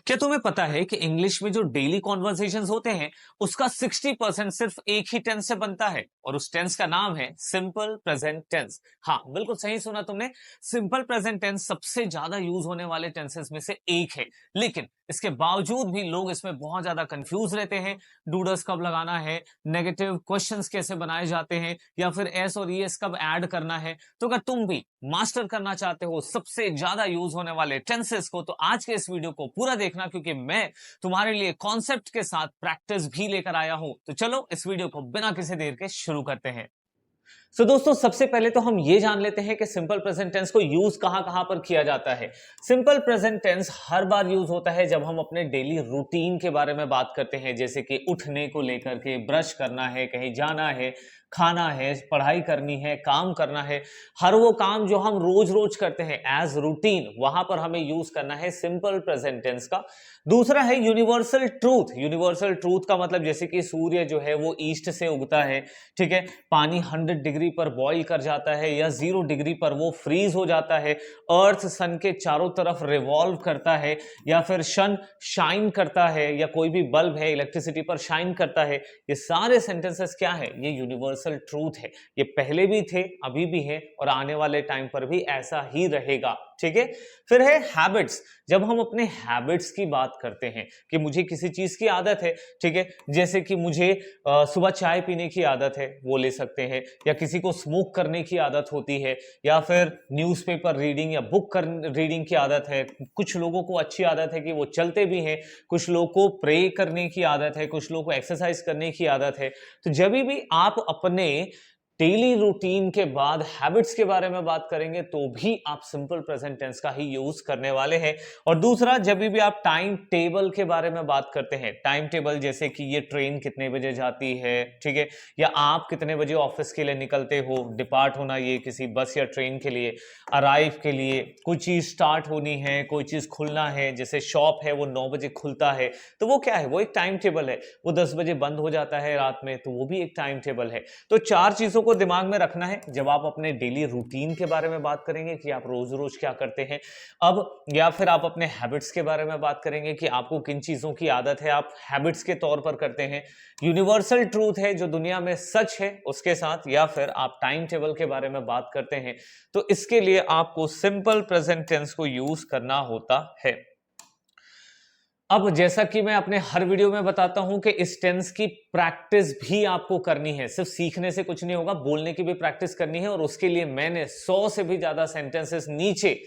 क्या तुम्हें पता है कि इंग्लिश में जो डेली कॉन्वर्सेशंस होते हैं उसका 60% सिर्फ एक ही टेंस से बनता है और उस टेंस का नाम है सिंपल प्रेजेंट टेंस। हाँ, बिल्कुल सही सुना तुमने। सिंपल प्रेजेंट टेंस सबसे ज्यादा यूज होने वाले टेंसेस में से एक है, लेकिन इसके बावजूद भी लोग इसमें बहुत ज्यादा कंफ्यूज रहते हैं। डूडर्स कब लगाना है, नेगेटिव क्वेश्चंस कैसे बनाए जाते हैं, या फिर एस और ईएस कब ऐड करना है। तो अगर तुम भी मास्टर करना चाहते हो सबसे ज्यादा यूज होने वाले टेंसेस को, तो आज के इस वीडियो को पूरा देखना, क्योंकि मैं तुम्हारे लिए कॉन्सेप्ट के साथ प्रैक्टिस भी लेकर आया हूं। तो चलो इस वीडियो को बिना किसी देर के शुरू करते हैं। दोस्तों, सबसे पहले तो हम ये जान लेते हैं कि सिंपल प्रेजेंट टेंस को यूज कहां कहां पर किया जाता है। सिंपल प्रेजेंट टेंस हर बार यूज होता है जब हम अपने डेली रूटीन के बारे में बात करते हैं, जैसे कि उठने को लेकर के, ब्रश करना है, कहीं जाना है, खाना है, पढ़ाई करनी है, काम करना है। हर वो काम जो हम रोज रोज करते हैं एज रूटीन, वहां पर हमें यूज करना है सिंपल प्रेजेंट टेंस का। दूसरा है यूनिवर्सल ट्रूथ। यूनिवर्सल ट्रूथ का मतलब जैसे कि सूर्य जो है वो ईस्ट से उगता है, ठीक है, पानी 100 डिग्री पर बॉईल कर जाता है या 0 डिग्री पर वो फ्रीज हो जाता है, अर्थ सन के चारों तरफ रिवॉल्व करता है, या फिर सन शाइन करता है, या कोई भी बल्ब है इलेक्ट्रिसिटी पर शाइन करता है। ये सारे सेंटेंसेस क्या है? ये यूनिवर्सल ट्रूथ है। ये पहले भी थे, अभी भी है, और आने वाले टाइम पर भी ऐसा ही रहेगा, ठीक है। फिर है हैबिट्स। जब हम अपने हैबिट्स की बात करते हैं कि मुझे किसी चीज की आदत है, ठीक है, जैसे कि मुझे सुबह चाय पीने की आदत है, वो ले सकते हैं, या किसी को स्मोक करने की आदत होती है, या फिर न्यूज़पेपर रीडिंग या बुक रीडिंग की आदत है। कुछ लोगों को अच्छी आदत है कि वो चलते भी हैं, कुछ लोगों को प्रे करने की आदत है, कुछ लोगों को एक्सरसाइज करने की आदत है। तो जब भी आप अपने डेली रूटीन के बाद हैबिट्स के बारे में बात करेंगे तो भी आप सिंपल प्रेजेंट टेंस का ही यूज करने वाले हैं। और दूसरा, जब भी आप टाइम टेबल के बारे में बात करते हैं, टाइम टेबल जैसे कि ये ट्रेन कितने बजे जाती है, ठीक है, या आप कितने बजे ऑफिस के लिए निकलते हो, डिपार्ट होना ये किसी बस या ट्रेन के लिए, अराइव के लिए, कोई चीज स्टार्ट होनी है, कोई चीज खुलना है, जैसे शॉप है वो 9 बजे खुलता है, तो वो क्या है? वो एक टाइम टेबल है। वो 10 बजे बंद हो जाता है रात में, तो वो भी एक टाइम टेबल है। तो चार चीजों को दिमाग में रखना है जब आप अपने डेली रूटीन के बारे में बात करेंगे कि आप रोज रोज क्या करते हैं अब, या फिर आप अपने हैबिट्स के बारे में बात करेंगे कि आपको किन चीजों की आदत है, आप हैबिट्स के तौर पर करते हैं। यूनिवर्सल ट्रूथ है जो दुनिया में सच है उसके साथ, या फिर आप टाइम टेबल के बारे में बात करते हैं, तो इसके लिए आपको सिंपल प्रेजेंट टेंस को यूज करना होता है। अब जैसा कि मैं अपने हर वीडियो में बताता हूं कि इस टेंस की प्रैक्टिस भी आपको करनी है। सिर्फ सीखने से कुछ नहीं होगा, बोलने की भी प्रैक्टिस करनी है, और उसके लिए मैंने 100 से भी ज्यादा सेंटेंसेस नीचे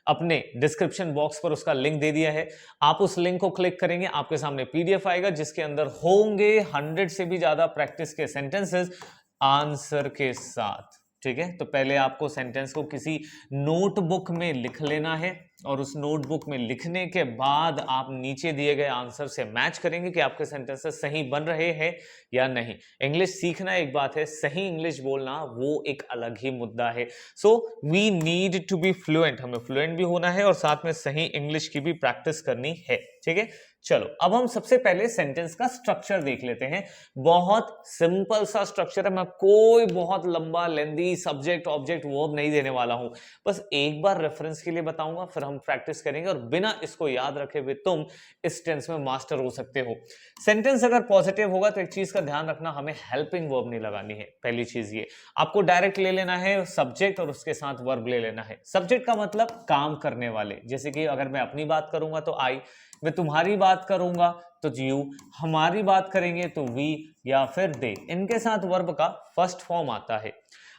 अपने डिस्क्रिप्शन बॉक्स पर उसका लिंक दे दिया है। आप उस लिंक को क्लिक करेंगे, आपके सामने पीडीएफ आएगा जिसके अंदर होंगे 100 से भी ज्यादा प्रैक्टिस के सेंटेंसेस आंसर के साथ, ठीक है। तो पहले आपको सेंटेंस को किसी नोटबुक में लिख लेना है, और उस नोटबुक में लिखने के बाद आप नीचे दिए गए आंसर से मैच करेंगे कि आपके सेंटेंसेस सही बन रहे हैं या नहीं। इंग्लिश सीखना एक बात है, सही इंग्लिश बोलना वो एक अलग ही मुद्दा है। So we need to be fluent, हमें फ्लुएंट भी होना है और साथ में सही इंग्लिश की भी प्रैक्टिस करनी है, ठीक है। चलो, अब हम सबसे पहले सेंटेंस का स्ट्रक्चर देख लेते हैं। बहुत सिंपल सा स्ट्रक्चर है, मैं कोई बहुत लंबा लेंदी सब्जेक्ट ऑब्जेक्ट वर्ब नहीं देने वाला हूं, बस एक बार रेफरेंस के लिए बताऊंगा, फिर हम प्रैक्टिस करेंगे, और बिना इसको याद रखे हुए तुम इस टेंस में मास्टर हो सकते हो। सेंटेंस अगर पॉजिटिव होगा तो एक चीज का ध्यान रखना, हमें हेल्पिंग वर्ब नहीं लगानी है। पहली चीज ये, आपको डायरेक्ट ले लेना है सब्जेक्ट और उसके साथ वर्ब ले लेना है। सब्जेक्ट का मतलब काम करने वाले, जैसे कि अगर मैं अपनी बात करूंगा तो आई, मैं तुम्हारी बात करूंगा तो यू, हमारी बात करेंगे तो वी, या फिर दे। इनके साथ वर्ब का फर्स्ट फॉर्म आता है।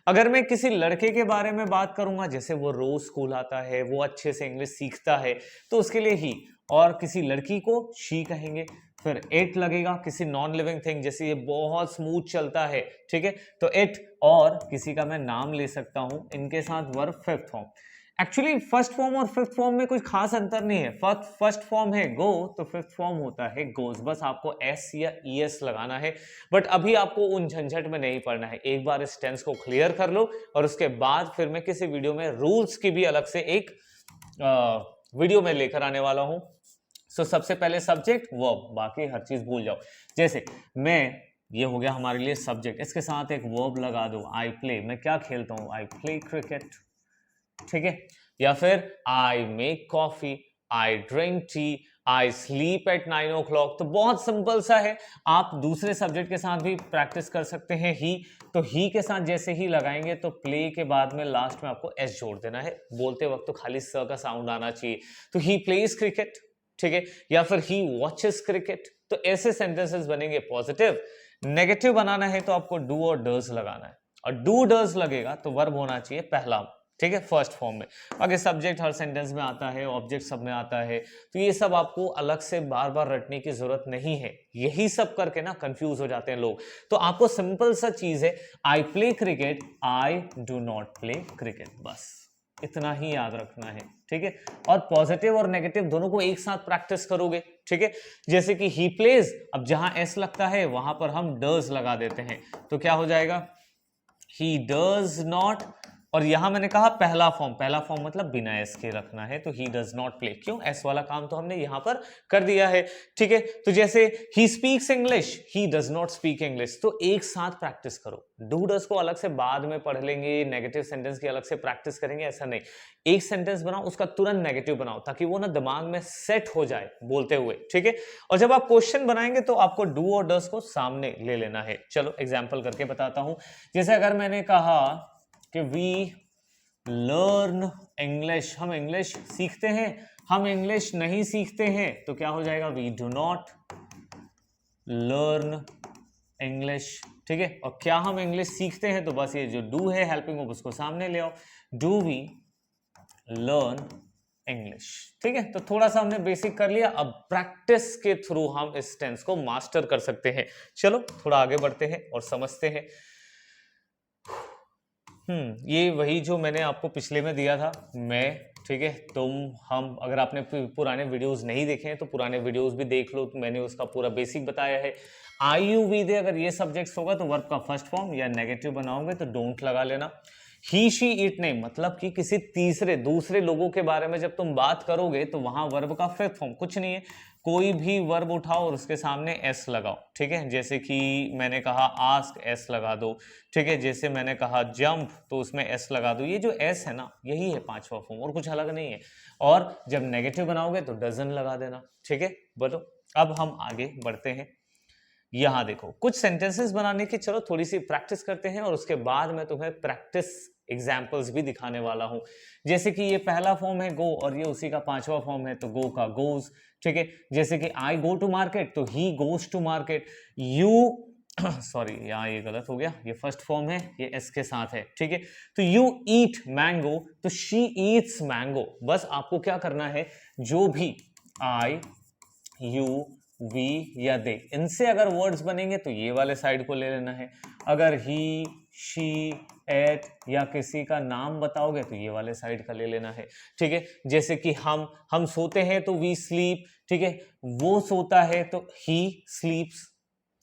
अगर मैं किसी लड़के के बारे में बात करूंगा, जैसे वो रोज स्कूल आता है, वो अच्छे से इंग्लिश सीखता है, तो उसके लिए ही, और किसी लड़की को शी कहेंगे। फिर इट लगेगा, किसी नॉन लिविंग थिंग, जैसे ये बहुत स्मूथ चलता है, ठीक है, तो इट, और किसी का मैं नाम ले सकता हूं, इनके साथ verb fifth form. Actually first form और फिफ्थ फॉर्म में कोई खास अंतर नहीं है। फर्स्ट फॉर्म है गो, तो फिफ्थ फॉर्म होता है गोज, बस आपको एस या ईएस लगाना है। बट अभी आपको उन झंझट में नहीं पड़ना है, एक बार इस टेंस को क्लियर कर लो, और उसके बाद फिर मैं किसी वीडियो में रूल्स की भी अलग से एक वीडियो में लेकर आने वाला हूं। सबसे पहले सब्जेक्ट वर्ब, बाकी हर चीज भूल जाओ। जैसे मैं, ये हो गया हमारे लिए सब्जेक्ट, इसके साथ एक वर्ब लगा दो, आई प्ले, मैं क्या खेलता हूं, आई प्ले क्रिकेट, ठीक है। या फिर I make coffee, I drink tea, I sleep at 9 o'clock। तो बहुत सिंपल सा है, आप दूसरे सब्जेक्ट के साथ भी प्रैक्टिस कर सकते हैं। ही, तो ही के साथ जैसे ही लगाएंगे तो प्ले के बाद में लास्ट में आपको एस जोड़ देना है, बोलते वक्त तो खाली स का साउंड आना चाहिए। तो ही प्लेज क्रिकेट, ठीक है, या फिर ही वॉचेस क्रिकेट। तो ऐसे सेंटेंसेस बनेंगे पॉजिटिव। नेगेटिव बनाना है तो आपको डू और डज लगाना है, और डू डज लगेगा तो वर्ब होना चाहिए पहला, ठीक है, फर्स्ट फॉर्म में। आगे सब्जेक्ट हर सेंटेंस में आता है, ऑब्जेक्ट सब में आता है, तो ये सब आपको अलग से बार बार रटने की जरूरत नहीं है। यही सब करके ना कंफ्यूज हो जाते हैं लोग। तो आपको सिंपल सा चीज है, I play cricket, I do not play cricket, बस इतना ही याद रखना है, ठीक है। और पॉजिटिव और नेगेटिव दोनों को एक साथ प्रैक्टिस करोगे, ठीक है। जैसे कि ही प्लेज, अब जहां एस लगता है वहां पर हम डज लगा देते हैं, तो क्या हो जाएगा, ही डज नॉट। और यहां मैंने कहा पहला फॉर्म मतलब बिना एस के रखना है, तो ही डज नॉट प्ले, क्यों, एस वाला काम तो हमने यहां पर कर दिया है, ठीक है। तो जैसे he speaks English, he does not speak English, तो एक साथ प्रैक्टिस करो। डू डज को अलग से बाद में पढ़ लेंगे, नेगेटिव सेंटेंस की अलग से प्रैक्टिस करेंगे, ऐसा नहीं। एक सेंटेंस बनाओ, उसका तुरंत नेगेटिव बनाओ, ताकि वो ना दिमाग में सेट हो जाए बोलते हुए, ठीक है। और जब आप क्वेश्चन बनाएंगे तो आपको डू और डज को सामने ले लेना है। चलो एग्जाम्पल करके बताता हूं। जैसे अगर मैंने कहा कि वी लर्न इंग्लिश, हम इंग्लिश सीखते हैं, हम इंग्लिश नहीं सीखते हैं, तो क्या हो जाएगा, we do not learn English, ठीक है। और क्या हम इंग्लिश सीखते हैं, तो बस ये जो डू है हेल्पिंग वर्ब उसको सामने ले आओ, डू वी लर्न इंग्लिश, ठीक है। तो थोड़ा सा हमने बेसिक कर लिया, अब प्रैक्टिस के थ्रू हम इस टेंस को मास्टर कर सकते हैं। चलो थोड़ा आगे बढ़ते हैं और समझते हैं। ये वही जो मैंने आपको पिछले में दिया था, मैं, ठीक है, तुम, हम। अगर आपने पुराने वीडियोस नहीं देखे हैं तो पुराने वीडियोस भी देख लो, तो मैंने उसका पूरा बेसिक बताया है। आई यू वी दे, अगर ये सब्जेक्ट्स होगा तो वर्ब का फर्स्ट फॉर्म या नेगेटिव बनाओगे तो डोंट लगा लेना। ही शी इट नेम, मतलब कि किसी दूसरे लोगों के बारे में जब तुम बात करोगे तो वहां वर्ब का फिफ्थ फॉर्म कुछ नहीं है, कोई भी वर्ब उठाओ और उसके सामने एस लगाओ, ठीक है। जैसे कि मैंने कहा आस्क, एस लगा दो, ठीक है। जैसे मैंने कहा जंप, तो उसमें एस लगा दो। ये जो एस है ना, यही है पांचवा फॉर्म, और कुछ अलग नहीं है। और जब नेगेटिव बनाओगे तो डजन लगा देना, ठीक है। बोलो, अब हम आगे बढ़ते हैं। यहां देखो कुछ सेंटेंसेस बनाने की चलो थोड़ी सी प्रैक्टिस करते हैं, और उसके बाद मैं तुम्हें प्रैक्टिस एग्जाम्पल्स भी दिखाने वाला हूं। जैसे कि ये पहला फॉर्म है गो, और ये उसी का पांचवा फॉर्म है, तो गो का गोज, ठीक है। जैसे कि आई गो टू मार्केट, तो he goes to market. You sorry, यहाँ ये गलत हो गया, ये फर्स्ट फॉर्म है, ये एस के साथ है, ठीक है। तो यू ईट मैंगो, तो शी ईट्स मैंगो। बस आपको क्या करना है, जो भी आई, यू, वी या दे, इनसे अगर वर्ड्स बनेंगे तो ये वाले साइड को ले लेना है। अगर ही, शी, एट या किसी का नाम बताओगे तो ये वाले साइड का ले लेना है, ठीक है। जैसे कि हम सोते हैं तो वी स्लीप, ठीक है। वो सोता है तो ही स्लीप्स,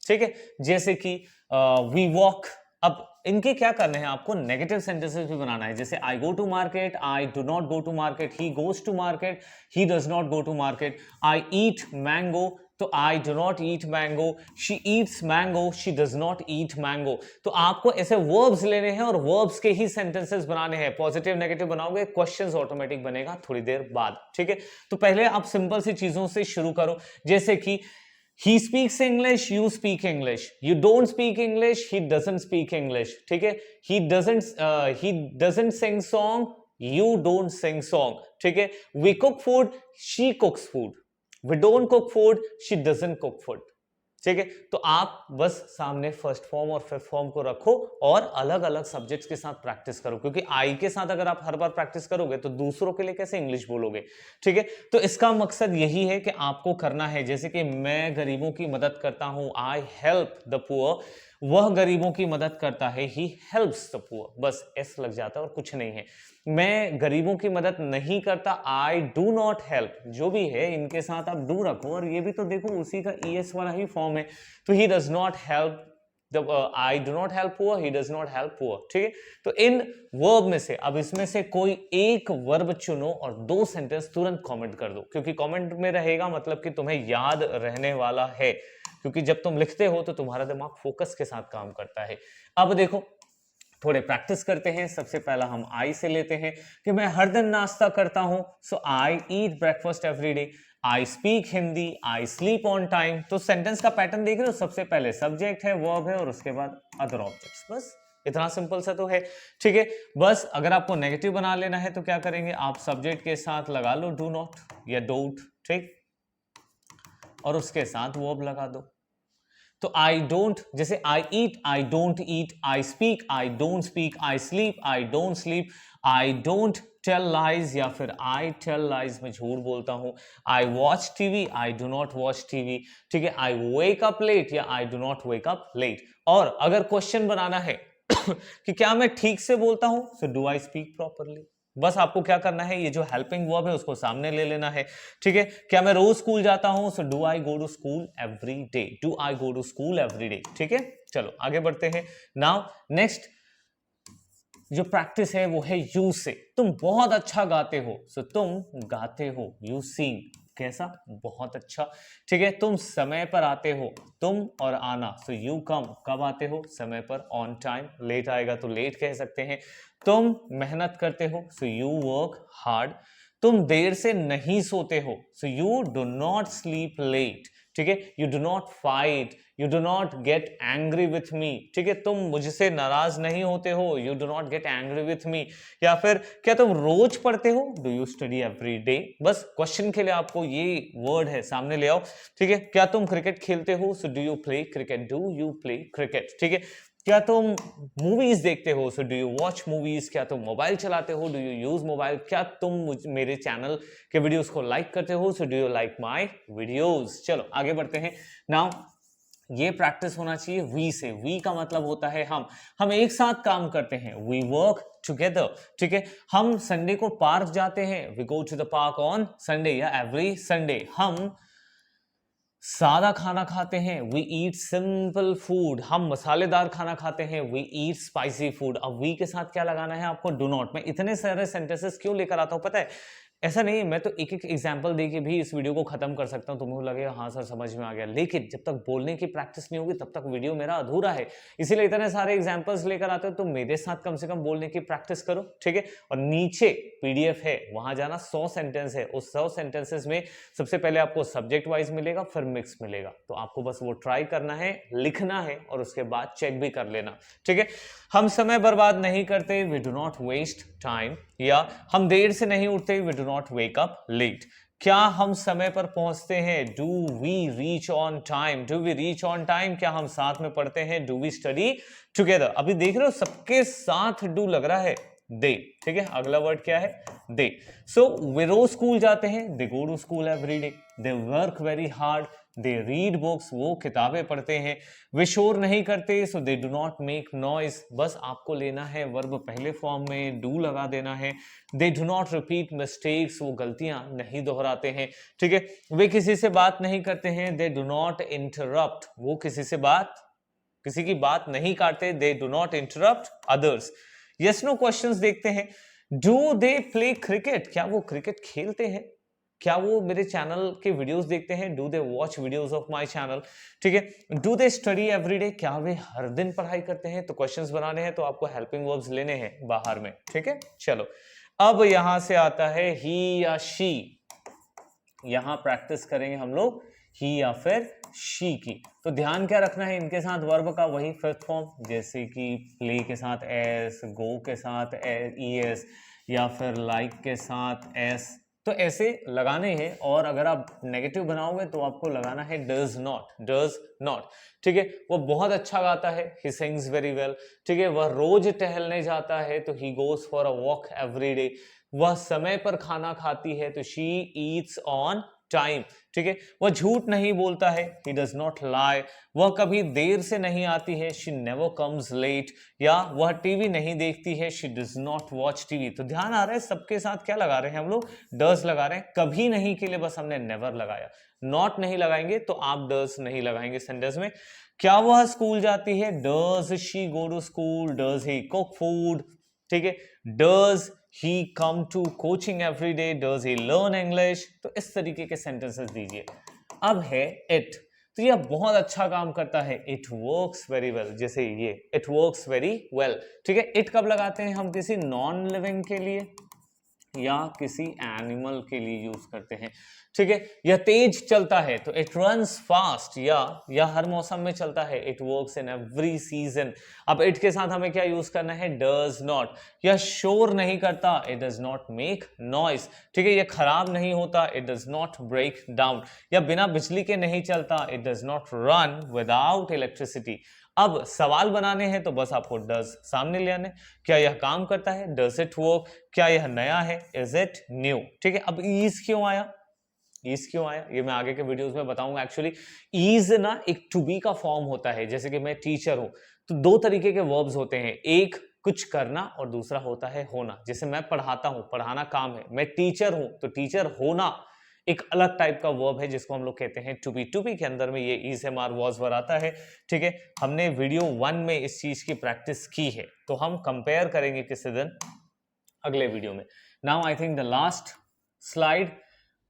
ठीक है। जैसे कि वी वॉक। अब इनके क्या करने हैं, आपको नेगेटिव सेंटेंसेस भी बनाना है। जैसे I go to market, I do not go to market, he goes to market, he does not go to market. I eat mango, तो I do not eat mango, she eats mango, she does not eat mango. तो आपको ऐसे verbs लेने हैं और verbs के ही sentences बनाने हैं। पॉजिटिव नेगेटिव बनाओगे, क्वेश्चंस ऑटोमेटिक बनेगा थोड़ी देर बाद, ठीक है। तो पहले आप सिंपल सी चीजों से शुरू करो, जैसे कि he speaks English, you speak English, you don't speak English, he doesn't speak English, ठीक है। he doesn't sing song, you don't sing song, ठीक है। we cook food, she cooks food, we don't cook food, she doesn't cook food, ठीक है। तो आप बस सामने फर्स्ट फॉर्म और फिफ्थ फॉर्म को रखो और अलग अलग सब्जेक्ट्स के साथ प्रैक्टिस करो, क्योंकि आई के साथ अगर आप हर बार प्रैक्टिस करोगे तो दूसरों के लिए कैसे इंग्लिश बोलोगे, ठीक है। तो इसका मकसद यही है कि आपको करना है, जैसे कि मैं गरीबों की मदद करता हूं, आई हेल्प द पुअर, वह गरीबों की मदद करता है, ही हेल्प्स द पुअर, बस एस लग जाता है और कुछ नहीं है। मैं गरीबों की मदद नहीं करता, आई डू नॉट हेल्प, जो भी है इनके साथ आप डू रखो, और ये भी तो देखो उसी का ईएस वाला ही फॉर्म है। तो ही does not help, I do not help poor, he does not help poor, ठीक है। तो इन वर्ब में से अब इसमें से कोई एक वर्ब चुनो और दो सेंटेंस तुरंत कमेंट कर दो, क्योंकि कमेंट में रहेगा मतलब कि तुम्हें याद रहने वाला है, क्योंकि जब तुम लिखते हो तो तुम्हारा दिमाग फोकस के साथ काम करता है। अब देखो थोड़े प्रैक्टिस करते हैं। सबसे पहला हम आई से लेते हैं कि मैं हर दिन नाश्ता करता हूं, so I eat breakfast every day. I speak Hindi, I sleep on time. तो सेंटेंस का पैटर्न देख रहे हो, सबसे पहले सब्जेक्ट है, वर्ब है और उसके बाद अदर ऑब्जेक्ट्स। बस इतना सिंपल सा तो है, ठीक है। बस अगर आपको नेगेटिव बना लेना है तो क्या करेंगे, आप सब्जेक्ट के साथ लगा लो डू नॉट या डोंट, ठीक, और उसके साथ वर्ब लगा दो। तो आई डोंट, जैसे I eat, I don't eat, I speak, I don't speak, I sleep, I don't sleep, I don't tell lies या फिर आई टेल लाइज, मैं झूठ बोलता हूं। I watch TV, I do not watch TV, ठीक है। I wake up late या I do not wake up late. और अगर क्वेश्चन बनाना है कि क्या मैं ठीक से बोलता हूं, so do I speak properly. बस आपको क्या करना है, ये जो हेल्पिंग वर्ब है उसको सामने ले लेना है, ठीक है। क्या मैं रोज स्कूल जाता हूं, so do I go to school every day, do I go to school every day, ठीक है। चलो आगे बढ़ते हैं। नाउ नेक्स्ट जो प्रैक्टिस है वो है यू से। तुम बहुत अच्छा गाते हो, सो तुम गाते हो, यू सिंग। कैसा, बहुत अच्छा, ठीक है। तुम समय पर आते हो, तुम और आना, सो यू कम। कब आते हो, समय पर, ऑन टाइम। लेट आएगा तो लेट कह सकते हैं। तुम मेहनत करते हो, सो यू वर्क हार्ड। तुम देर से नहीं सोते हो, so you do not sleep late, ठीक है। You do not fight, you do not get angry with me, ठीक है। तुम मुझसे नाराज नहीं होते हो, you do not get angry with me. या फिर क्या तुम रोज पढ़ते हो, do you study every day. बस क्वेश्चन के लिए आपको ये वर्ड है सामने ले आओ, ठीक है। क्या तुम क्रिकेट खेलते हो, so do you play cricket, do you play cricket, ठीक है। क्या तुम मूवीज देखते हो, so do you watch movies. क्या तुम मोबाइल चलाते हो, डू यू यूज मोबाइल। क्या तुम मेरे चैनल के वीडियोस को लाइक करते हो, so do you like my videos. चलो आगे बढ़ते हैं। नाउ ये प्रैक्टिस होना चाहिए वी से। वी का मतलब होता है हम एक साथ काम करते हैं, वी वर्क टुगेदर, ठीक है। हम संडे को पार्क जाते हैं, we go to the park on Sunday या एवरी संडे। हम सादा खाना खाते हैं, वी ईट सिंपल फूड। हम मसालेदार खाना खाते हैं, वी ईट स्पाइसी फूड। अब वी के साथ क्या लगाना है आपको, डू नॉट। मैं इतने सारे सेंटेंसेस क्यों लेकर आता हूं पता है, ऐसा नहीं, मैं तो एक एक एग्जांपल देके भी इस वीडियो को खत्म कर सकता हूं, तुम्हें लगेगा हाँ सर समझ में आ गया, लेकिन जब तक बोलने की प्रैक्टिस नहीं होगी तब तक वीडियो मेरा अधूरा है। इसीलिए इतने सारे एग्जांपल्स लेकर आते हो, तो मेरे साथ कम से कम बोलने की प्रैक्टिस करो, ठीक है। और नीचे पीडीएफ है, वहां जाना, 100 सेंटेंस है, उस 100 सेंटेंसेस में सबसे पहले आपको सब्जेक्ट वाइज मिलेगा, फिर मिक्स मिलेगा। तो आपको बस वो ट्राई करना है, लिखना है और उसके बाद चेक भी कर लेना, ठीक है। हम समय बर्बाद नहीं करते, we do not waste time. या हम देर से नहीं उठते, we do not wake up late. क्या हम समय पर पहुंचते हैं, do we reach on time, do we reach on time. क्या हम साथ में पढ़ते हैं, डू वी स्टडी टुगेदर। अभी देख रहे हो सबके साथ डू लग रहा है, दे, ठीक है। अगला वर्ड क्या है, दे। सो वे रोज स्कूल जाते हैं, they go to school every day. They work very hard, they read books, वो किताबें पढ़ते हैं। वे शोर नहीं करते, so they do not make noise. बस आपको लेना है वर्ब पहले फॉर्म में, डू लगा देना है। दे डू नॉट रिपीट मिस्टेक्स, वो गलतियां नहीं दोहराते हैं, ठीक है। वे किसी से बात नहीं करते हैं, दे डू नॉट इंटरप्ट, वो किसी की बात नहीं काटते, they do not interrupt others. Yes no questions देखते हैं। डू दे प्ले क्रिकेट, क्या वो क्रिकेट खेलते हैं। क्या वो मेरे चैनल के वीडियोस देखते हैं, do they watch videos of my channel, ठीक है। डू दे स्टडी एवरीडे, क्या वे हर दिन पढ़ाई करते हैं। तो क्वेश्चंस बनाने हैं तो आपको हेल्पिंग वर्ब्स लेने हैं बाहर में, ठीक है। चलो अब यहां से आता है ही या शी। यहां प्रैक्टिस करेंगे हम लोग ही या फिर शी की। तो ध्यान क्या रखना है, इनके साथ वर्ब का वही फिफ्थ फॉर्म, जैसे कि प्ले के साथ एस, गो के साथ ई एस, या फिर लाइक के साथ एस, तो ऐसे लगाने हैं। और अगर आप नेगेटिव बनाओगे तो आपको लगाना है डज नॉट, ठीक है। वो बहुत अच्छा गाता है, ही सिंग्स वेरी वेल, ठीक है। वह रोज टहलने जाता है, तो he goes for a walk every day. वह समय पर खाना खाती है, तो शी ईट्स ऑन टाइम, ठीक है। वह झूठ नहीं बोलता है, he does not lie। वह कभी देर से नहीं आती है, she never comes late। या वह टीवी नहीं देखती है, she does not watch TV। तो ध्यान आ रहा है सबके साथ क्या लगा रहे हैं हम लोग, does लगा रहे हैं। कभी नहीं के लिए बस हमने never लगाया, not नहीं लगाएंगे तो आप does नहीं लगाएंगे सेंटेंस में। क्या वह स्कूल जाती है, does she go to school, does he cook food, ठीक है। does he come to coaching every day, does he learn English। तो इस तरीके के सेंटेंसेस दीजिए। अब है it, तो यह बहुत अच्छा काम करता है, it works very well। जैसे ये it works very well, ठीक है। it कब लगाते हैं हम किसी नॉन लिविंग के लिए, या किसी एनिमल के लिए यूज करते हैं। ठीक है, यह तेज चलता है तो इट रन्स फास्ट, या हर मौसम में चलता है, it works in every season. अब इट के साथ हमें क्या यूज करना है, डज नॉट। यह शोर नहीं करता, it does not make noise. ठीक है, यह खराब नहीं होता, it does not break down. या बिना बिजली के नहीं चलता, it does not run without electricity. अब सवाल बनाने हैं तो बस आपको डज सामने ले आने। क्या यह काम करता है, डज इट वर्क। क्या यह नया है, इज इट न्यू। ठीक है, अब ईज क्यों आया, ईज क्यों आया ये मैं आगे के वीडियोस में बताऊंगा। एक्चुअली ईज ना एक टू बी का फॉर्म होता है। जैसे कि मैं टीचर हूं तो दो तरीके के वर्ब्स होते हैं, एक कुछ करना और दूसरा होता है होना। जैसे मैं पढ़ाता हूं, पढ़ाना काम है। मैं टीचर हूं तो टीचर होना एक अलग टाइप का वर्ब है जिसको हम लोग कहते हैं टू बी। टू बी के अंदर में ये is am are was were आता है। ठीक है, हमने वीडियो 1 में इस चीज की प्रैक्टिस की है, तो हम कंपेयर करेंगे किसी दिन अगले वीडियो में। Now I think the last slide,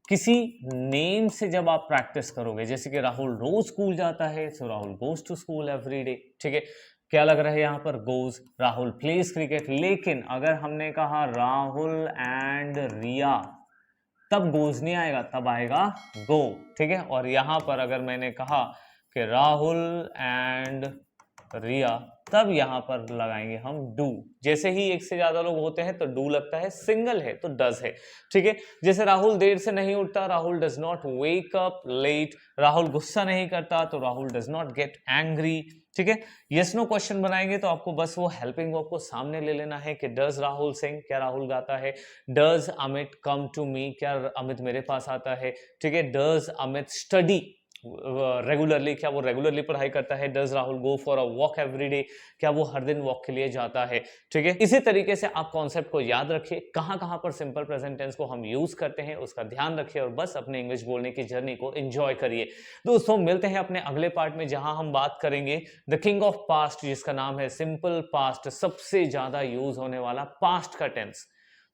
किसी नेम से जब आप प्रैक्टिस करोगे, जैसे कि राहुल रोज स्कूल जाता है, so Rahul goes to school every day. ठीक है, क्या लग रहा है यहां पर, गोज। Rahul pledge cricket. लेकिन अगर हमने कहा राहुल एंड रिया, तब गोज नहीं आएगा, तब आएगा गो। ठीक है, और यहां पर अगर मैंने कहा कि राहुल एंड रिया, तब यहां पर लगाएंगे हम डू। जैसे ही एक से ज्यादा लोग होते हैं तो डू लगता है, सिंगल है तो डज है। ठीक है, जैसे राहुल देर से नहीं उठता, Rahul does not wake up late. Rahul गुस्सा नहीं करता तो Rahul does not get angry. ठीक है, यस नो क्वेश्चन बनाएंगे तो आपको बस वो हेल्पिंग वर्ब को सामने ले लेना है कि डज राहुल सिंग, क्या राहुल गाता है। Does Amit come to me, क्या अमित मेरे पास आता है। ठीक है, डज अमित स्टडी रेगुलरली, क्या वो रेगुलरली पढ़ाई करता है। Does Rahul go for a walk every day, क्या वो हर दिन वॉक के लिए जाता है। ठीक है, इसी तरीके से आप कॉन्सेप्ट को याद रखिए, कहां कहां पर सिंपल प्रेजेंट टेंस को हम यूज करते हैं उसका ध्यान रखिए और बस अपने इंग्लिश बोलने की जर्नी को एंजॉय करिए। दोस्तों मिलते हैं अपने अगले पार्ट में जहां हम बात करेंगे द किंग ऑफ पास्ट, जिसका नाम है सिंपल पास्ट, सबसे ज्यादा यूज होने वाला पास्ट का टेंस।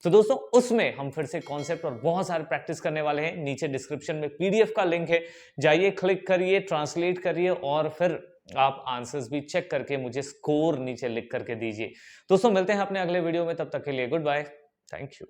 तो दोस्तों उसमें हम फिर से कॉन्सेप्ट और बहुत सारे प्रैक्टिस करने वाले हैं। नीचे डिस्क्रिप्शन में पीडीएफ का लिंक है, जाइए क्लिक करिए, ट्रांसलेट करिए और फिर आप आंसर्स भी चेक करके मुझे स्कोर नीचे लिख करके दीजिए। दोस्तों मिलते हैं अपने अगले वीडियो में, तब तक के लिए गुड बाय, थैंक यू।